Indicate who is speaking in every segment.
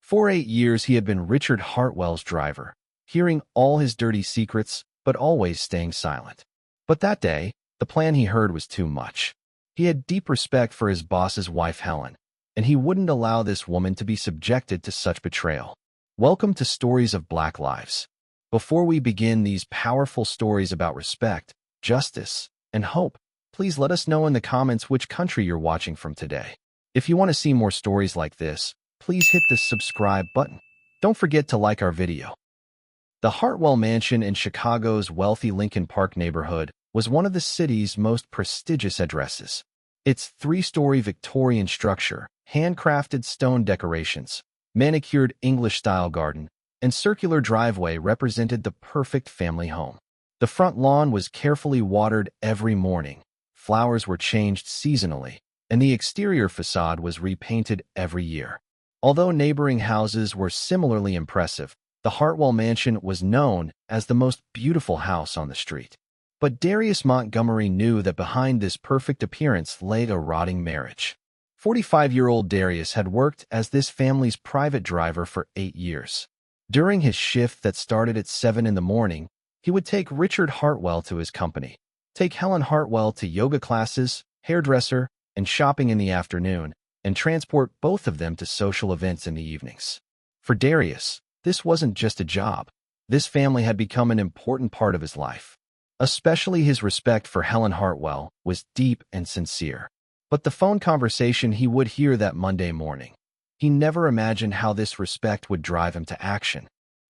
Speaker 1: For 8 years he had been Richard Hartwell's driver, hearing all his dirty secrets, but always staying silent. But that day, the plan he heard was too much. He had deep respect for his boss's wife Helen, and he wouldn't allow this woman to be subjected to such betrayal. Welcome to Stories of Black Lives. Before we begin these powerful stories about respect, justice, and hope, please let us know in the comments which country you're watching from today. If you want to see more stories like this, please hit the subscribe button. Don't forget to like our video. The Hartwell Mansion in Chicago's wealthy Lincoln Park neighborhood was one of the city's most prestigious addresses. Its three-story Victorian structure, handcrafted stone decorations, manicured English-style garden, and circular driveway represented the perfect family home. The front lawn was carefully watered every morning, flowers were changed seasonally, and the exterior facade was repainted every year. Although neighboring houses were similarly impressive, the Hartwell Mansion was known as the most beautiful house on the street. But Darius Montgomery knew that behind this perfect appearance lay a rotting marriage. 45-year-old Darius had worked as this family's private driver for 8 years. During his shift that started at 7 in the morning, he would take Richard Hartwell to his company, take Helen Hartwell to yoga classes, hairdresser, and shopping in the afternoon, and transport both of them to social events in the evenings. For Darius, this wasn't just a job. This family had become an important part of his life. Especially his respect for Helen Hartwell was deep and sincere. But the phone conversation he would hear that Monday morning, he never imagined how this respect would drive him to action.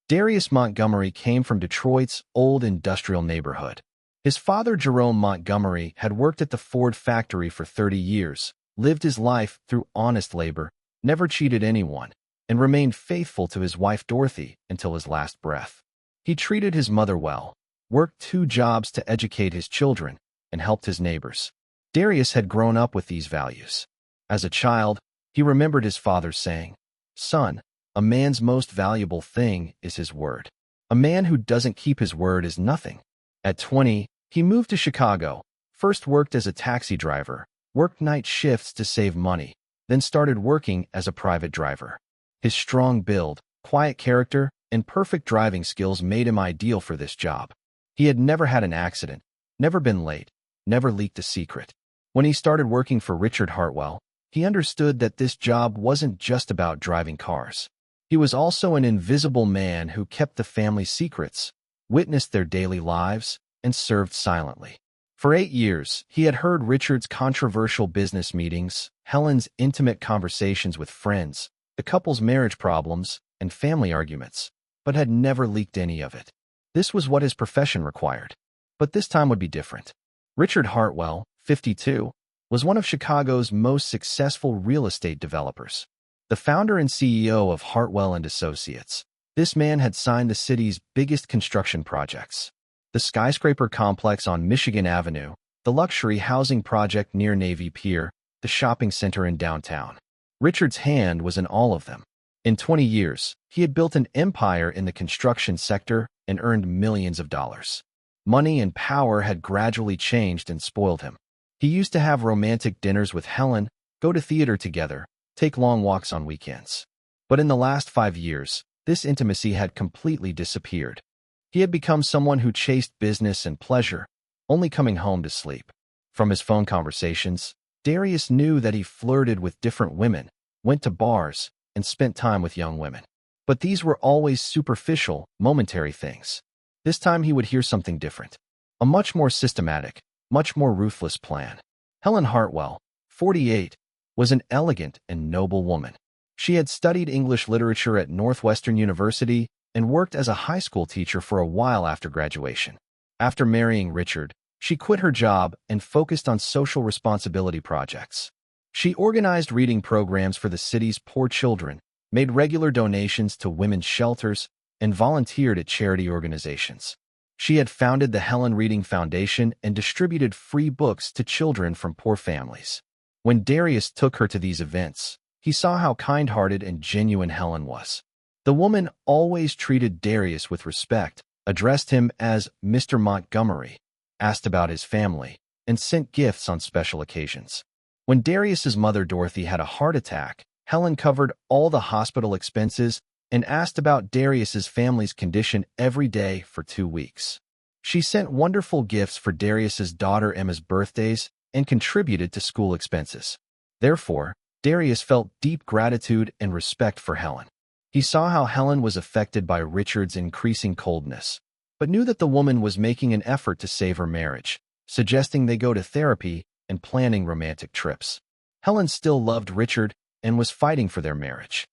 Speaker 1: Darius Montgomery came from Detroit's old industrial neighborhood. His father, Jerome Montgomery, had worked at the Ford factory for 30 years, lived his life through honest labor, never cheated anyone, and remained faithful to his wife Dorothy until his last breath. He treated his mother well, worked 2 jobs to educate his children, and helped his neighbors. Darius had grown up with these values. As a child, he remembered his father saying, "Son, a man's most valuable thing is his word. A man who doesn't keep his word is nothing." At 20, he moved to Chicago, first worked as a taxi driver, worked night shifts to save money, then started working as a private driver. His strong build, quiet character, and perfect driving skills made him ideal for this job. He had never had an accident, never been late, never leaked a secret. When he started working for Richard Hartwell, he understood that this job wasn't just about driving cars. He was also an invisible man who kept the family's secrets, witnessed their daily lives, and served silently. For 8 years, he had heard Richard's controversial business meetings, Helen's intimate conversations with friends, the couple's marriage problems, and family arguments, but had never leaked any of it. This was what his profession required. But this time would be different. Richard Hartwell, 52, was one of Chicago's most successful real estate developers. The founder and CEO of Hartwell and Associates, this man had signed the city's biggest construction projects. The skyscraper complex on Michigan Avenue, the luxury housing project near Navy Pier, the shopping center in downtown. Richard's hand was in all of them. In 20 years, he had built an empire in the construction sector and earned millions of dollars. Money and power had gradually changed and spoiled him. He used to have romantic dinners with Helen, go to theater together, take long walks on weekends. But in the last 5 years, this intimacy had completely disappeared. He had become someone who chased business and pleasure, only coming home to sleep. From his phone conversations, Darius knew that he flirted with different women, went to bars, and spent time with young women. But these were always superficial, momentary things. This time he would hear something different. A much more systematic, much more ruthless plan. Helen Hartwell, 48, was an elegant and noble woman. She had studied English literature at Northwestern University and worked as a high school teacher for a while after graduation. After marrying Richard, she quit her job and focused on social responsibility projects. She organized reading programs for the city's poor children, made regular donations to women's shelters, and volunteered at charity organizations. She had founded the Helen Reading Foundation and distributed free books to children from poor families. When Darius took her to these events, he saw how kind-hearted and genuine Helen was. The woman always treated Darius with respect, addressed him as Mr. Montgomery, asked about his family, and sent gifts on special occasions. When Darius's mother Dorothy had a heart attack, Helen covered all the hospital expenses and asked about Darius's family's condition every day for 2 weeks. She sent wonderful gifts for Darius's daughter Emma's birthdays and contributed to school expenses. Therefore, Darius felt deep gratitude and respect for Helen. He saw how Helen was affected by Richard's increasing coldness, but knew that the woman was making an effort to save her marriage, suggesting they go to therapy and planning romantic trips. Helen still loved Richard and was fighting for their marriage.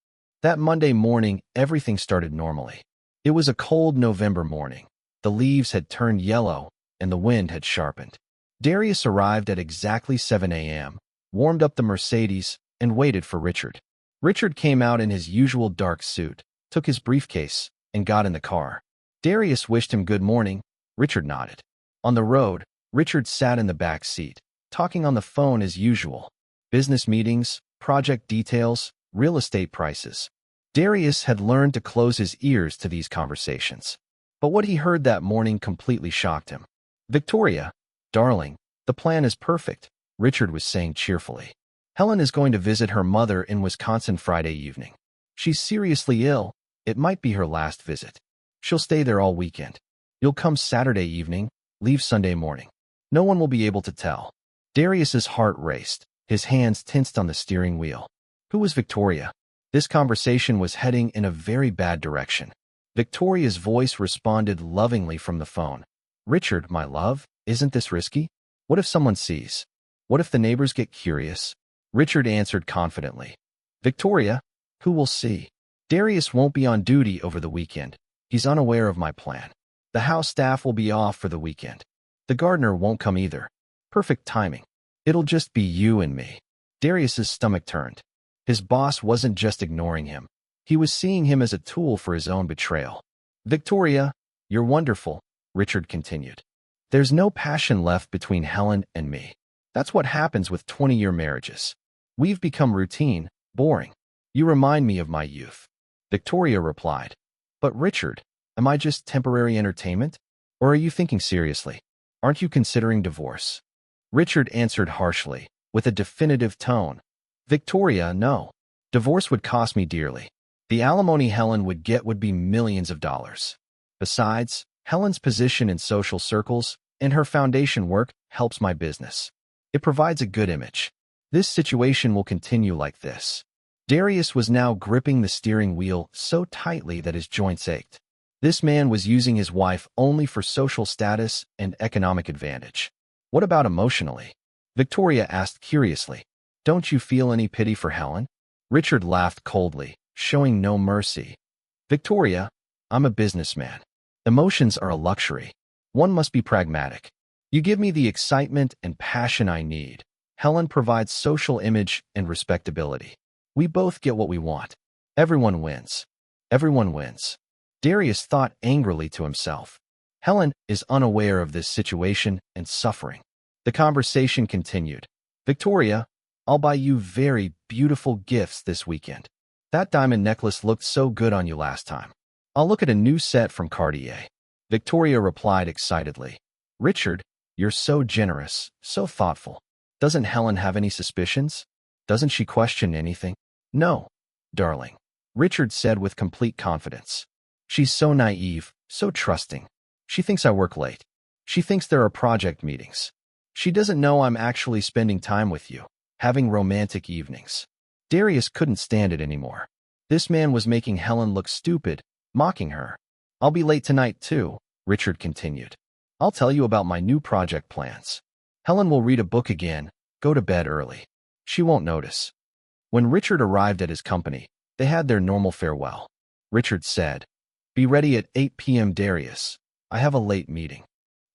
Speaker 1: That Monday morning, everything started normally. It was a cold November morning. The leaves had turned yellow, and the wind had sharpened. Darius arrived at exactly 7 a.m., warmed up the Mercedes, and waited for Richard. Richard came out in his usual dark suit, took his briefcase, and got in the car. Darius wished him good morning. Richard nodded. On the road, Richard sat in the back seat, talking on the phone as usual. Business meetings, project details, real estate prices. Darius had learned to close his ears to these conversations. But what he heard that morning completely shocked him. "Victoria, darling, the plan is perfect," Richard was saying cheerfully. "Helen is going to visit her mother in Wisconsin Friday evening. She's seriously ill. It might be her last visit. She'll stay there all weekend. You'll come Saturday evening, leave Sunday morning. No one will be able to tell." Darius's heart raced, his hands tensed on the steering wheel. Who was Victoria? This conversation was heading in a very bad direction. Victoria's voice responded lovingly from the phone. "Richard, my love, isn't this risky? What if someone sees? What if the neighbors get curious?" Richard answered confidently. "Victoria, who will see? Darius won't be on duty over the weekend. He's unaware of my plan. The house staff will be off for the weekend. The gardener won't come either. Perfect timing. It'll just be you and me." Darius's stomach turned. His boss wasn't just ignoring him. He was seeing him as a tool for his own betrayal. "Victoria, you're wonderful," Richard continued. "There's no passion left between Helen and me. That's what happens with 20-year marriages. We've become routine, boring. You remind me of my youth." Victoria replied. "But Richard, am I just temporary entertainment? Or are you thinking seriously? Aren't you considering divorce?" Richard answered harshly, with a definitive tone. "Victoria, no. Divorce would cost me dearly. The alimony Helen would get would be millions of dollars. Besides, Helen's position in social circles and her foundation work helps my business. It provides a good image. This situation will continue like this." Darius was now gripping the steering wheel so tightly that his joints ached. This man was using his wife only for social status and economic advantage. What about emotionally? Victoria asked curiously. "Don't you feel any pity for Helen?" Richard laughed coldly, showing no mercy. "Victoria, I'm a businessman. Emotions are a luxury. One must be pragmatic. You give me the excitement and passion I need. Helen provides social image and respectability. We both get what we want. Everyone wins. Everyone wins." Darius thought angrily to himself. Helen is unaware of this situation and suffering. The conversation continued. "Victoria, I'll buy you very beautiful gifts this weekend. That diamond necklace looked so good on you last time. I'll look at a new set from Cartier." Victoria replied excitedly. "Richard, you're so generous, so thoughtful. Doesn't Helen have any suspicions? Doesn't she question anything?" "No, darling," Richard said with complete confidence. "She's so naive, so trusting. She thinks I work late. She thinks there are project meetings. She doesn't know I'm actually spending time with you, having romantic evenings." Darius couldn't stand it anymore. This man was making Helen look stupid, mocking her. "I'll be late tonight too," Richard continued. "I'll tell you about my new project plans. Helen will read a book again, go to bed early. She won't notice." When Richard arrived at his company, they had their normal farewell. Richard said, "Be ready at 8 p.m. Darius. I have a late meeting."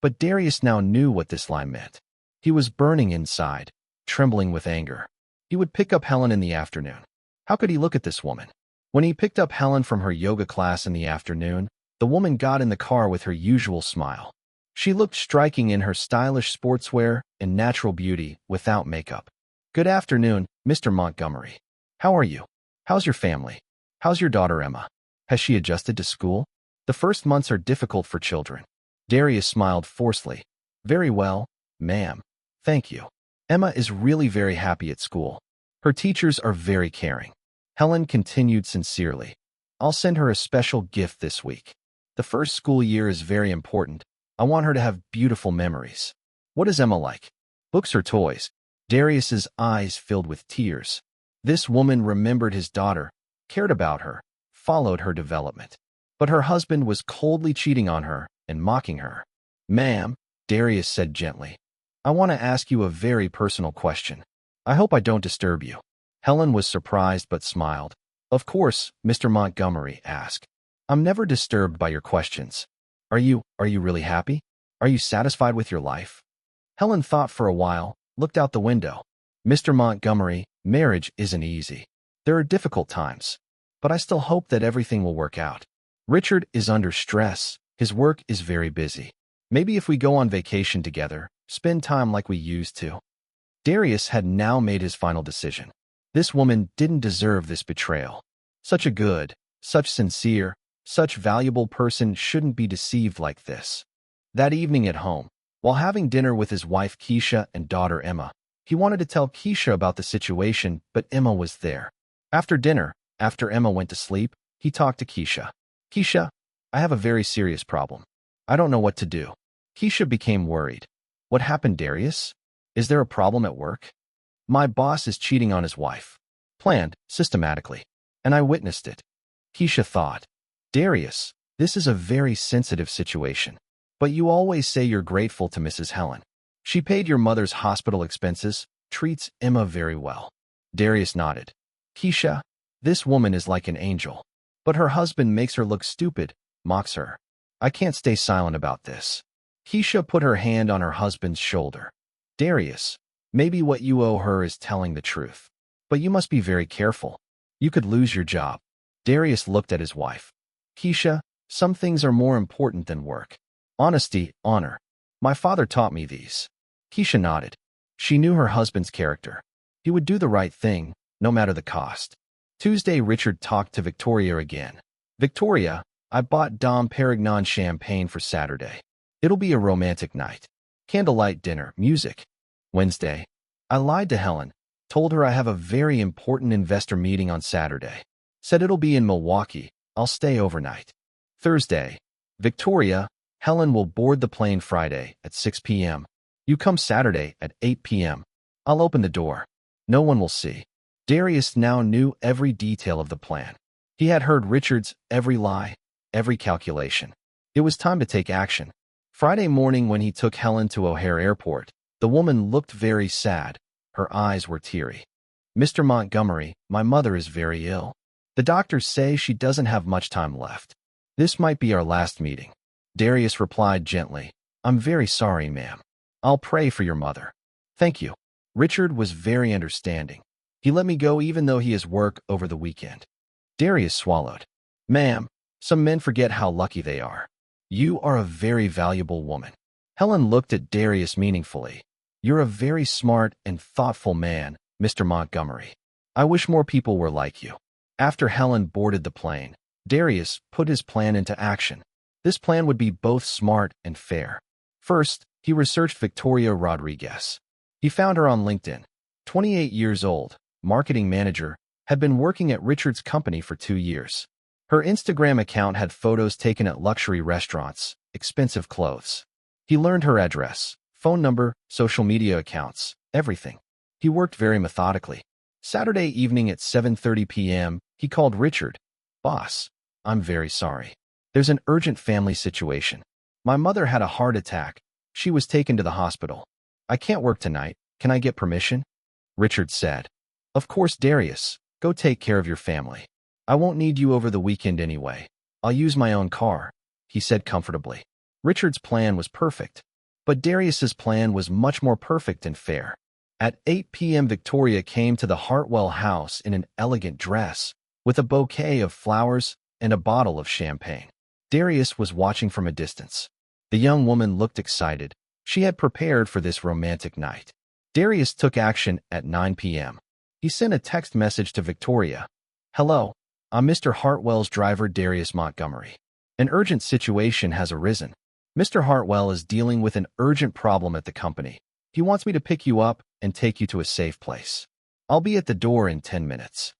Speaker 1: But Darius now knew what this line meant. He was burning inside, trembling with anger. He would pick up Helen in the afternoon. How could he look at this woman? When he picked up Helen from her yoga class in the afternoon, the woman got in the car with her usual smile. She looked striking in her stylish sportswear and natural beauty without makeup. "Good afternoon, Mr. Montgomery. How are you? How's your family? How's your daughter Emma? Has she adjusted to school? The first months are difficult for children." Darius smiled forcefully. "Very well, ma'am. Thank you. Emma is really very happy at school. Her teachers are very caring. Helen continued sincerely. I'll send her a special gift this week. The first school year is very important. I want her to have beautiful memories. What is Emma like? Books or toys? Darius's eyes filled with tears. This woman remembered his daughter, cared about her, followed her development. But her husband was coldly cheating on her and mocking her. Ma'am, Darius said gently, I want to ask you a very personal question. I hope I don't disturb you. Helen was surprised but smiled. Of course, Mr. Montgomery asked. I'm never disturbed by your questions. Are you really happy? Are you satisfied with your life? Helen thought for a while, looked out the window. Mr. Montgomery, marriage isn't easy. There are difficult times. But I still hope that everything will work out. Richard is under stress. His work is very busy. Maybe if we go on vacation together, spend time like we used to. Darius had now made his final decision. This woman didn't deserve this betrayal. Such a good, such sincere, such valuable person shouldn't be deceived like this. That evening at home, while having dinner with his wife Keisha and daughter Emma, he wanted to tell Keisha about the situation, but Emma was there. After dinner, after Emma went to sleep, he talked to Keisha. Keisha, I have a very serious problem. I don't know what to do. Keisha became worried. What happened, Darius? Is there a problem at work? My boss is cheating on his wife. Planned, systematically. And I witnessed it. Keisha thought, Darius, this is a very sensitive situation. But you always say you're grateful to Mrs. Helen. She paid your mother's hospital expenses, treats Emma very well. Darius nodded. Keisha, this woman is like an angel. But her husband makes her look stupid, mocks her. I can't stay silent about this. Keisha put her hand on her husband's shoulder. Darius, maybe what you owe her is telling the truth. But you must be very careful. You could lose your job. Darius looked at his wife. Keisha, some things are more important than work. Honesty, honor. My father taught me these. Keisha nodded. She knew her husband's character. He would do the right thing, no matter the cost. Tuesday, Richard talked to Victoria again. Victoria, I bought Dom Perignon champagne for Saturday. It'll be a romantic night. Candlelight dinner, music. Wednesday, I lied to Helen, told her I have a very important investor meeting on Saturday. Said it'll be in Milwaukee. I'll stay overnight. Thursday, Victoria, Helen will board the plane Friday at 6 p.m. You come Saturday at 8 p.m. I'll open the door. No one will see. Darius now knew every detail of the plan. He had heard Richard's every lie, every calculation. It was time to take action. Friday morning when he took Helen to O'Hare Airport, the woman looked very sad. Her eyes were teary. Mr. Montgomery, my mother is very ill. The doctors say she doesn't have much time left. This might be our last meeting. Darius replied gently, I'm very sorry, ma'am. I'll pray for your mother. Thank you. Richard was very understanding. He let me go even though he has work over the weekend. Darius swallowed. Ma'am, some men forget how lucky they are. You are a very valuable woman. Helen looked at Darius meaningfully. You're a very smart and thoughtful man, Mr. Montgomery. I wish more people were like you. After Helen boarded the plane, Darius put his plan into action. This plan would be both smart and fair. First, he researched Victoria Rodriguez. He found her on LinkedIn. 28 years old, marketing manager, had been working at Richard's company for 2 years. Her Instagram account had photos taken at luxury restaurants, expensive clothes. He learned her address, phone number, social media accounts, everything. He worked very methodically. Saturday evening at 7:30 p.m., he called Richard. Boss, I'm very sorry. There's an urgent family situation. My mother had a heart attack. She was taken to the hospital. I can't work tonight. Can I get permission? Richard said. Of course, Darius. Go take care of your family. I won't need you over the weekend anyway. I'll use my own car, he said comfortably. Richard's plan was perfect. But Darius's plan was much more perfect and fair. At 8 p.m. Victoria came to the Hartwell house in an elegant dress, with a bouquet of flowers and a bottle of champagne. Darius was watching from a distance. The young woman looked excited. She had prepared for this romantic night. Darius took action at 9 p.m. He sent a text message to Victoria. Hello, I'm Mr. Hartwell's driver Darius Montgomery. An urgent situation has arisen. Mr. Hartwell is dealing with an urgent problem at the company. He wants me to pick you up and take you to a safe place. I'll be at the door in 10 minutes.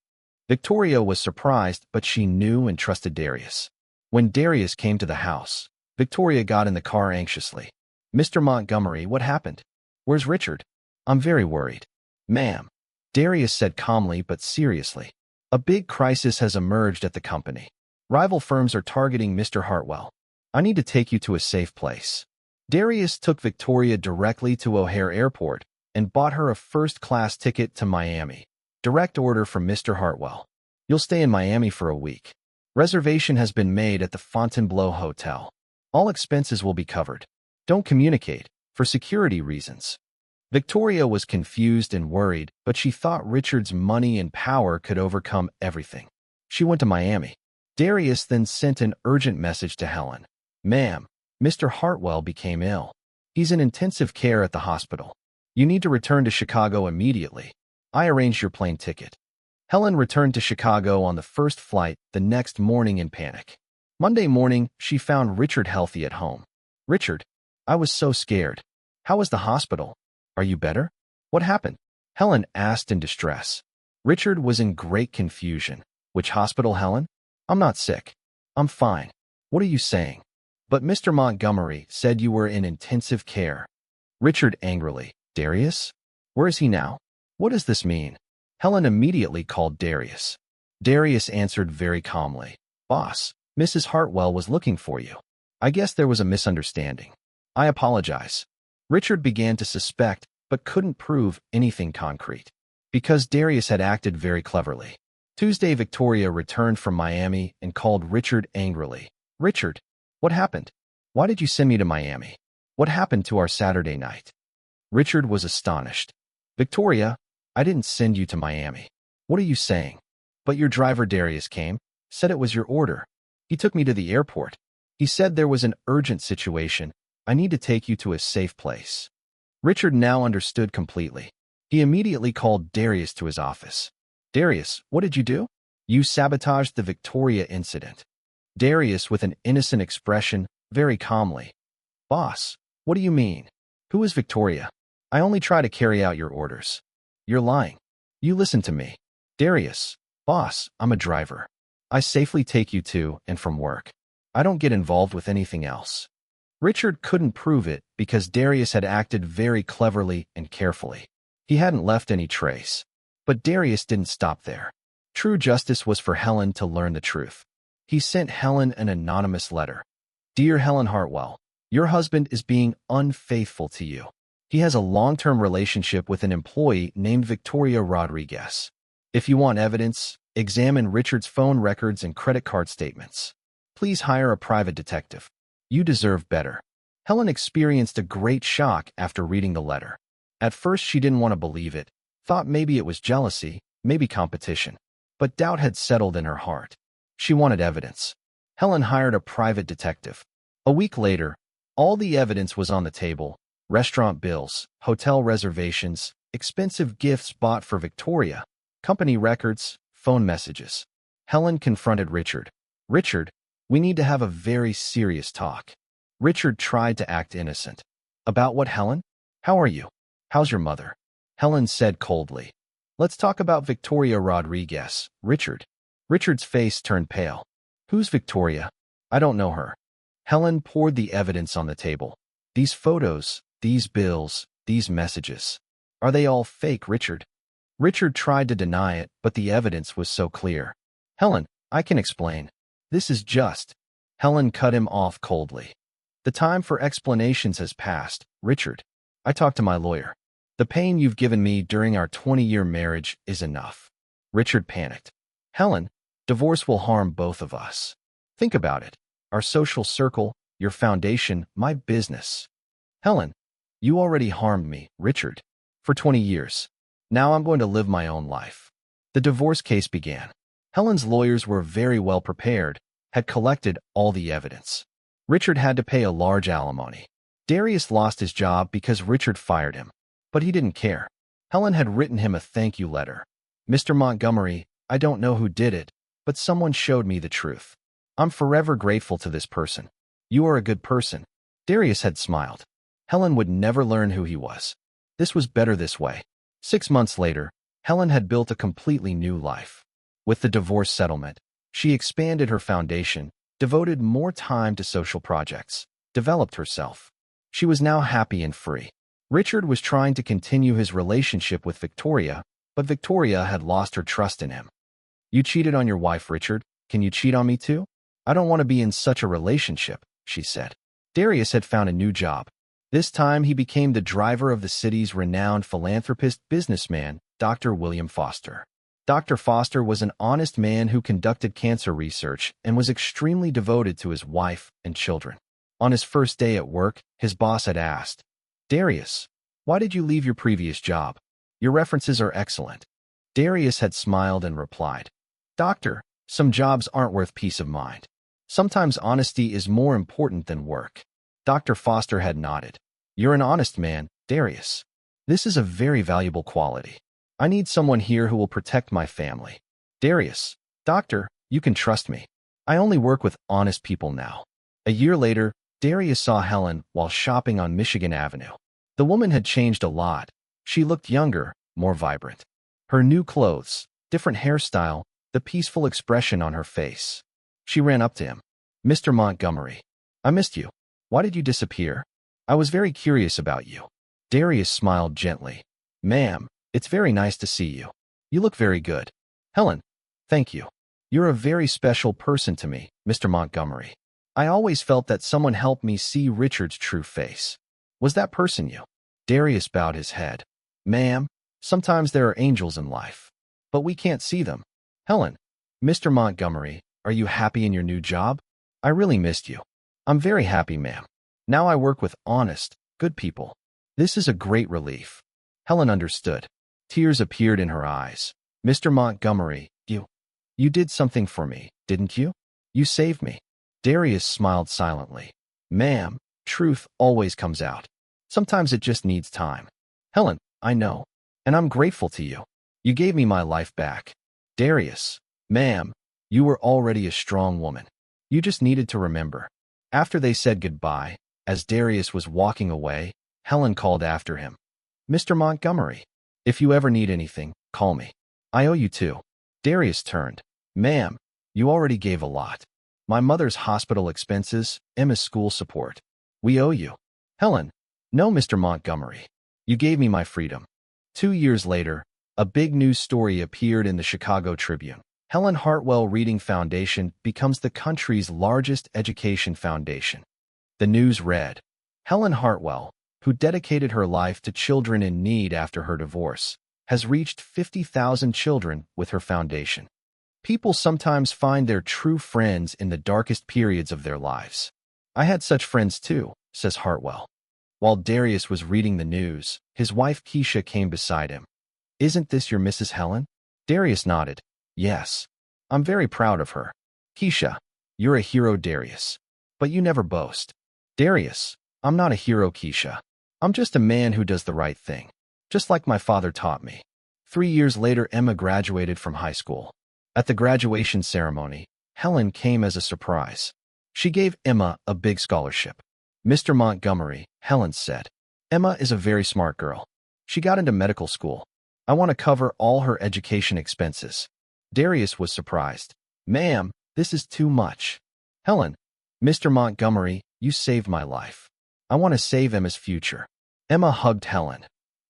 Speaker 1: Victoria was surprised, but she knew and trusted Darius. When Darius came to the house, Victoria got in the car anxiously. "Mr. Montgomery, what happened? Where's Richard? I'm very worried." "Ma'am," Darius said calmly but seriously, "a big crisis has emerged at the company. Rival firms are targeting Mr. Hartwell. I need to take you to a safe place." Darius took Victoria directly to O'Hare Airport and bought her a first-class ticket to Miami. "Direct order from Mr. Hartwell. You'll stay in Miami for a week. Reservation has been made at the Fontainebleau Hotel. All expenses will be covered. Don't communicate, for security reasons." Victoria was confused and worried, but she thought Richard's money and power could overcome everything. She went to Miami. Darius then sent an urgent message to Helen. "Ma'am, Mr. Hartwell became ill. He's in intensive care at the hospital. You need to return to Chicago immediately. I arranged your plane ticket." Helen returned to Chicago on the first flight the next morning in panic. Monday morning, she found Richard healthy at home. "Richard, I was so scared. How was the hospital? Are you better? What happened?" Helen asked in distress. Richard was in great confusion. "Which hospital, Helen? I'm not sick. I'm fine. What are you saying?" "But Mr. Montgomery said you were in intensive care." Richard angrily. "Darius? Where is he now? What does this mean?" Helen immediately called Darius. Darius answered very calmly. "Boss, Mrs. Hartwell was looking for you. I guess there was a misunderstanding. I apologize." Richard began to suspect, but couldn't prove anything concrete, because Darius had acted very cleverly. Tuesday, Victoria returned from Miami and called Richard angrily. "Richard, what happened? Why did you send me to Miami? What happened to our Saturday night?" Richard was astonished. "Victoria, I didn't send you to Miami. What are you saying?" "But your driver Darius came, said it was your order. He took me to the airport. He said there was an urgent situation. I need to take you to a safe place." Richard now understood completely. He immediately called Darius to his office. "Darius, what did you do?" "You sabotaged the Victoria incident." Darius, with an innocent expression, very calmly. "Boss, what do you mean? Who is Victoria? I only try to carry out your orders." "You're lying. You listen to me." "Darius, boss, I'm a driver. I safely take you to and from work. I don't get involved with anything else." Richard couldn't prove it because Darius had acted very cleverly and carefully. He hadn't left any trace. But Darius didn't stop there. True justice was for Helen to learn the truth. He sent Helen an anonymous letter. "Dear Helen Hartwell, your husband is being unfaithful to you. He has a long-term relationship with an employee named Victoria Rodriguez. If you want evidence, examine Richard's phone records and credit card statements. Please hire a private detective. You deserve better." Helen experienced a great shock after reading the letter. At first, she didn't want to believe it, thought maybe it was jealousy, maybe competition. But doubt had settled in her heart. She wanted evidence. Helen hired a private detective. A week later, all the evidence was on the table: restaurant bills, hotel reservations, expensive gifts bought for Victoria, company records, phone messages. Helen confronted Richard. "Richard, we need to have a very serious talk." Richard tried to act innocent. "About what, Helen? How are you? How's your mother?" Helen said coldly. "Let's talk about Victoria Rodriguez, Richard." Richard's face turned pale. "Who's Victoria? I don't know her." Helen poured the evidence on the table. "These photos, these bills, these messages. Are they all fake, Richard?" Richard tried to deny it, but the evidence was so clear. "Helen, I can explain. This is just..." Helen cut him off coldly. "The time for explanations has passed, Richard. I talked to my lawyer. The pain you've given me during our 20-year marriage is enough." Richard panicked. "Helen, divorce will harm both of us. Think about it. Our social circle, your foundation, my business." "Helen, you already harmed me, Richard, for 20 years. Now I'm going to live my own life." The divorce case began. Helen's lawyers were very well prepared, had collected all the evidence. Richard had to pay a large alimony. Darius lost his job because Richard fired him, but he didn't care. Helen had written him a thank you letter. "Mr. Montgomery, I don't know who did it, but someone showed me the truth. I'm forever grateful to this person. You are a good person." Darius had smiled. Helen would never learn who he was. This was better this way. 6 months later, Helen had built a completely new life. With the divorce settlement, she expanded her foundation, devoted more time to social projects, developed herself. She was now happy and free. Richard was trying to continue his relationship with Victoria, but Victoria had lost her trust in him. "You cheated on your wife, Richard. Can you cheat on me too? I don't want to be in such a relationship," she said. Darius had found a new job. This time he became the driver of the city's renowned philanthropist businessman, Dr. William Foster. Dr. Foster was an honest man who conducted cancer research and was extremely devoted to his wife and children. On his first day at work, his boss had asked, "Darius, why did you leave your previous job? Your references are excellent." Darius had smiled and replied, "Doctor, some jobs aren't worth peace of mind. Sometimes honesty is more important than work." Dr. Foster had nodded. "You're an honest man, Darius. This is a very valuable quality. I need someone here who will protect my family." "Darius, doctor, you can trust me. I only work with honest people now." A year later, Darius saw Helen while shopping on Michigan Avenue. The woman had changed a lot. She looked younger, more vibrant. Her new clothes, different hairstyle, the peaceful expression on her face. She ran up to him. "Mr. Montgomery, I missed you. Why did you disappear? I was very curious about you." Darius smiled gently. "Ma'am, it's very nice to see you. You look very good." "Helen, thank you. You're a very special person to me, Mr. Montgomery. I always felt that someone helped me see Richard's true face. Was that person you?" Darius bowed his head. "Ma'am, sometimes there are angels in life, but we can't see them." "Helen, Mr. Montgomery, are you happy in your new job? I really missed you." "I'm very happy, ma'am. Now I work with honest, good people. This is a great relief." Helen understood. Tears appeared in her eyes. "Mr. Montgomery, you did something for me, didn't you? You saved me." Darius smiled silently. "Ma'am, truth always comes out. Sometimes it just needs time." "Helen, I know. And I'm grateful to you. You gave me my life back." "Darius, ma'am, you were already a strong woman. You just needed to remember." After they said goodbye, as Darius was walking away, Helen called after him. "Mr. Montgomery, if you ever need anything, call me. I owe you too." Darius turned. "Ma'am, you already gave a lot. My mother's hospital expenses, Emma's school support. We owe you." "Helen, no, Mr. Montgomery. You gave me my freedom." 2 years later, a big news story appeared in the Chicago Tribune. Helen Hartwell Reading Foundation becomes the country's largest education foundation. The news read, "Helen Hartwell, who dedicated her life to children in need after her divorce, has reached 50,000 children with her foundation." People sometimes find their true friends in the darkest periods of their lives. "I had such friends too," says Hartwell. While Darius was reading the news, his wife Keisha came beside him. "Isn't this your Mrs. Helen?" Darius nodded. "Yes. I'm very proud of her." "Keisha, you're a hero, Darius. But you never boast." "Darius, I'm not a hero, Keisha. I'm just a man who does the right thing, just like my father taught me." 3 years later, Emma graduated from high school. At the graduation ceremony, Helen came as a surprise. She gave Emma a big scholarship. "Mr. Montgomery," Helen said, "Emma is a very smart girl. She got into medical school. I want to cover all her education expenses." Darius was surprised. "Ma'am, this is too much." "Helen, Mr. Montgomery, you saved my life. I want to save Emma's future." Emma hugged Helen.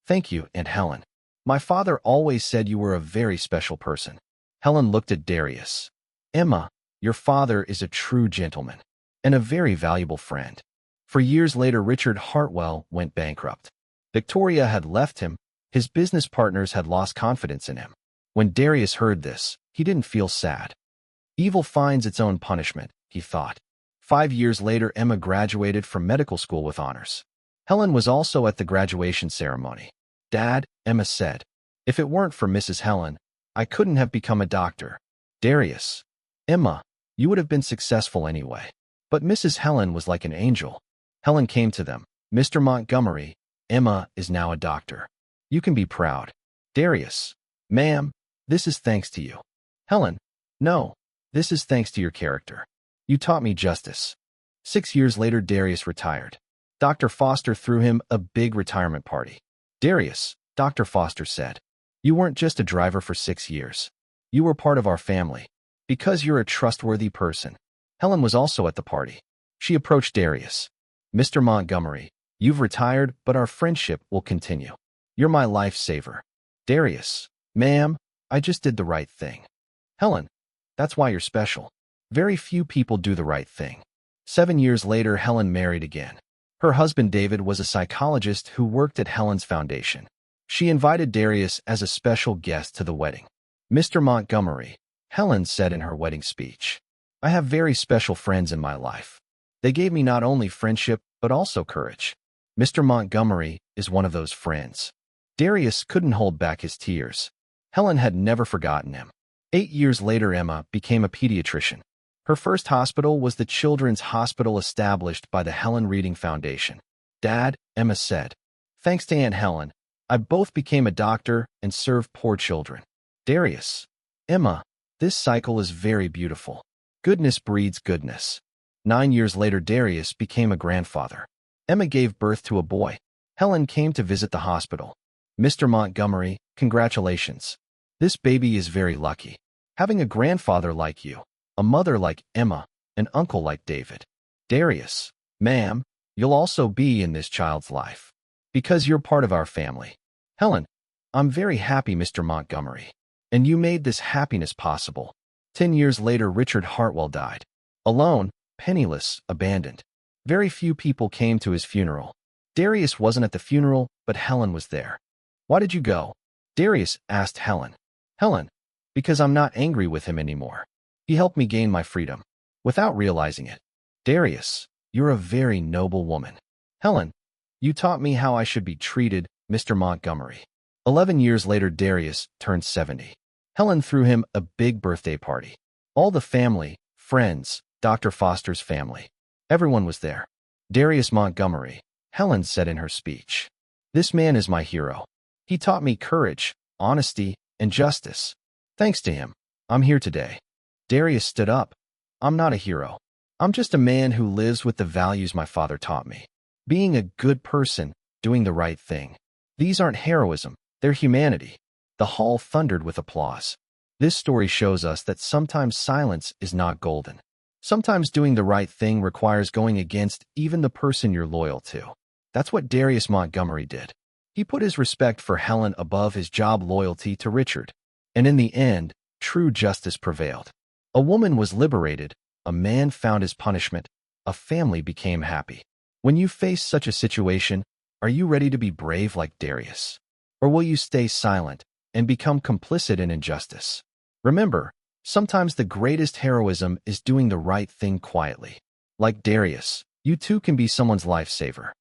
Speaker 1: "Thank you, Aunt Helen. My father always said you were a very special person." Helen looked at Darius. "Emma, your father is a true gentleman and a very valuable friend." For years later, Richard Hartwell went bankrupt. Victoria had left him. His business partners had lost confidence in him. When Darius heard this, he didn't feel sad. Evil finds its own punishment, he thought. 5 years later, Emma graduated from medical school with honors. Helen was also at the graduation ceremony. "Dad," Emma said, "if it weren't for Mrs. Helen, I couldn't have become a doctor." "Darius, Emma, you would have been successful anyway." But Mrs. Helen was like an angel. Helen came to them. "Mr. Montgomery, Emma is now a doctor. You can be proud." "Darius, ma'am, this is thanks to you." "Helen, no, this is thanks to your character. You taught me justice." 6 years later, Darius retired. Dr. Foster threw him a big retirement party. "Darius," Dr. Foster said, "you weren't just a driver for 6 years. You were part of our family. Because you're a trustworthy person. Helen was also at the party. She approached Darius. Mr. Montgomery, you've retired, but our friendship will continue. You're my lifesaver. Darius, ma'am, I just did the right thing. Helen, that's why you're special. Very few people do the right thing. 7 years later, Helen married again. Her husband David was a psychologist who worked at Helen's foundation. She invited Darius as a special guest to the wedding. Mr. Montgomery, Helen said in her wedding speech, I have very special friends in my life. They gave me not only friendship, but also courage. Mr. Montgomery is one of those friends. Darius couldn't hold back his tears. Helen had never forgotten him. 8 years later, Emma became a pediatrician. Her first hospital was the Children's Hospital established by the Helen Reading Foundation. Dad, Emma said, thanks to Aunt Helen, I both became a doctor and served poor children. Darius, Emma, this cycle is very beautiful. Goodness breeds goodness. 9 years later, Darius became a grandfather. Emma gave birth to a boy. Helen came to visit the hospital. Mr. Montgomery, congratulations. This baby is very lucky. Having a grandfather like you, a mother like Emma, an uncle like David. Darius, ma'am, you'll also be in this child's life. Because you're part of our family. Helen, I'm very happy, Mr. Montgomery. And you made this happiness possible. 10 years later, Richard Hartwell died. Alone, penniless, abandoned. Very few people came to his funeral. Darius wasn't at the funeral, but Helen was there. Why did you go? Darius asked Helen. Helen, because I'm not angry with him anymore. He helped me gain my freedom. Without realizing it. Darius, you're a very noble woman. Helen, you taught me how I should be treated, Mr. Montgomery. 11 years later, Darius turned 70. Helen threw him a big birthday party. All the family, friends, Dr. Foster's family. Everyone was there. Darius Montgomery, Helen said in her speech. This man is my hero. He taught me courage, honesty, and justice. Thanks to him, I'm here today. Darius stood up. I'm not a hero. I'm just a man who lives with the values my father taught me. Being a good person, doing the right thing. These aren't heroism, they're humanity. The hall thundered with applause. This story shows us that sometimes silence is not golden. Sometimes doing the right thing requires going against even the person you're loyal to. That's what Darius Montgomery did. He put his respect for Helen above his job loyalty to Richard. And in the end, true justice prevailed. A woman was liberated, a man found his punishment, a family became happy. When you face such a situation, are you ready to be brave like Darius? Or will you stay silent and become complicit in injustice? Remember, sometimes the greatest heroism is doing the right thing quietly. Like Darius, you too can be someone's lifesaver.